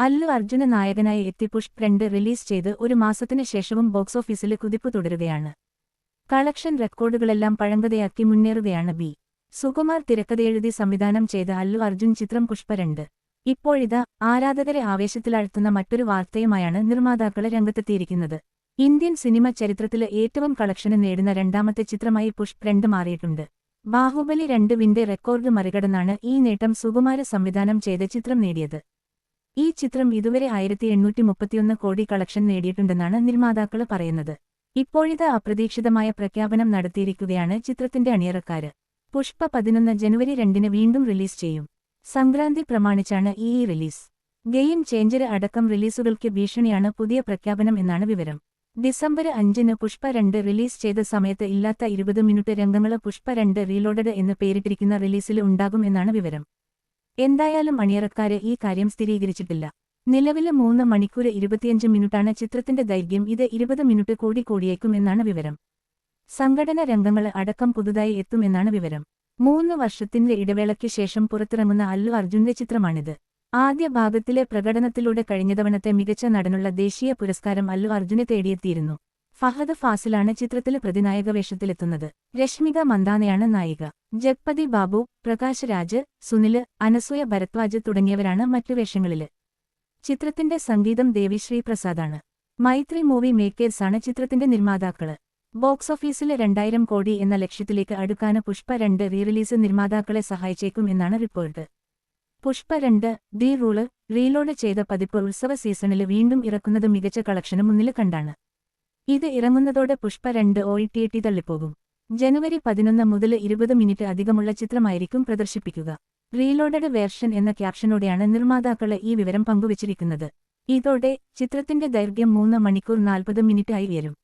അല്ലു അർജുന നായകനായി എത്തി പുഷ്പ 2 റിലീസ് ചെയ്ത് ഒരു മാസത്തിന് ശേഷവും ബോക്സ് ഓഫീസിലെ കുതിപ്പ് തുടരുകയാണ്. കളക്ഷൻ റെക്കോർഡുകളെല്ലാം പഴങ്കഥയാക്കി മുന്നേറുകയാണ് ബി. സുകുമാർ തിരക്കഥയെഴുതി സംവിധാനം ചെയ്ത അല്ലു അർജുൻ ചിത്രം പുഷ്പ 2. ഇപ്പോഴിതാ ആരാധകരെ ആവേശത്തിലാഴ്ത്തുന്ന മറ്റൊരു വാർത്തയുമായാണ് നിർമ്മാതാക്കളെ രംഗത്തെത്തിയിരിക്കുന്നത്. ഇന്ത്യൻ സിനിമ ചരിത്രത്തില് ഏറ്റവും കളക്ഷന് നേടുന്ന രണ്ടാമത്തെ ചിത്രമായി പുഷ്പ 2 മാറിയിട്ടുണ്ട്. ബാഹുബലി 2 റെക്കോർഡ് മറികടന്നാണ് ഈ നേട്ടം സുകുമാര സംവിധാനം ചെയ്ത ചിത്രം നേടിയത്. ഈ ചിത്രം ഇതുവരെ 1831 കോടി കളക്ഷൻ നേടിയിട്ടുണ്ടെന്നാണ് നിർമ്മാതാക്കള് പറയുന്നത്. ഇപ്പോഴിതാ അപ്രതീക്ഷിതമായ പ്രഖ്യാപനം നടത്തിയിരിക്കുകയാണ് ചിത്രത്തിന്റെ അണിയറക്കാര്. പുഷ്പ 11 ജനുവരി 2 വീണ്ടും റിലീസ് ചെയ്യും. സംക്രാന്തി പ്രമാണിച്ചാണ് ഈ റിലീസ്. ഗെയിം ചേഞ്ചര് അടക്കം റിലീസുകൾക്ക് ഭീഷണിയാണ് പുതിയ പ്രഖ്യാപനം എന്നാണ് വിവരം. ഡിസംബർ 5 പുഷ്പ 2 റിലീസ് ചെയ്ത സമയത്ത് ഇല്ലാത്ത 20 മിനിറ്റ് രംഗങ്ങള് പുഷ്പ 2 റീലോഡഡ് എന്ന് പേരിട്ടിരിക്കുന്ന റിലീസില് ഉണ്ടാകും എന്നാണ് വിവരം. എന്തായാലും അണിയറക്കാര് ഈ കാര്യം സ്ഥിരീകരിച്ചിട്ടില്ല. നിലവില് 3 മണിക്കൂർ 25 മിനിറ്റാണ് ചിത്രത്തിന്റെ ദൈർഘ്യം. ഇത് 20 മിനിറ്റ് കൂടിയേക്കും എന്നാണ് വിവരം. സംഘടന രംഗങ്ങള് അടക്കം പുതുതായി എത്തുമെന്നാണ് വിവരം. 3 വർഷത്തിന്റെ ഇടവേളയ്ക്ക് ശേഷം പുറത്തിറങ്ങുന്ന അല്ലു അർജുന്റെ ചിത്രമാണിത്. ആദ്യ ഭാഗത്തിലെ പ്രകടനത്തിലൂടെ കഴിഞ്ഞ തവണത്തെ മികച്ച നടനുള്ള ദേശീയ പുരസ്കാരം അല്ലു അർജുനെ തേടിയെത്തിയിരുന്നു. ഫഹദ് ഫാസിലാണ് ചിത്രത്തില് പ്രതിനായക വേഷത്തിലെത്തുന്നത്. രശ്മിക മന്ദാനയാണ് നായിക. ജഗ്പതി ബാബു, പ്രകാശ് രാജ്, സുനില്, അനസൂയ ഭരദ്വാജ് തുടങ്ങിയവരാണ് മറ്റു വേഷങ്ങളില്. ചിത്രത്തിന്റെ സംഗീതം ദേവിശ്രീ പ്രസാദാണ്. മൈത്രി മൂവി മേക്കേഴ്സാണ് ചിത്രത്തിന്റെ നിർമ്മാതാക്കള്. ബോക്സ് ഓഫീസില് 2000 കോടി എന്ന ലക്ഷ്യത്തിലേക്ക് അടുക്കാന് പുഷ്പ 2 റീറിലീസ് നിർമ്മാതാക്കളെ സഹായിച്ചേക്കും എന്നാണ് report. Pushpa 2 the rule reload ചെയ്ത പതിപ്പ് ഉത്സവ സീസണില് വീണ്ടും ഇറക്കുന്നത് മികച്ച കളക്ഷന് മുന്നില് കണ്ടാണ്. ഇത് ഇറങ്ങുന്നതോടെ പുഷ്പ 2 OTT തള്ളിപ്പോകും. ജനുവരി 11 മുതൽ 20 മിനിറ്റ് അധികമുള്ള ചിത്രമായിരിക്കും പ്രദർശിപ്പിക്കുക. റീലോഡഡ് വേർഷൻ എന്ന ക്യാപ്ഷനോടെയാണ് നിർമ്മാതാക്കള് ഈ വിവരം പങ്കുവച്ചിരിക്കുന്നത്. ഇതോടെ ചിത്രത്തിന്റെ ദൈർഘ്യം 3 മണിക്കൂർ 40 മിനിറ്റ് ആയി ഉയരും.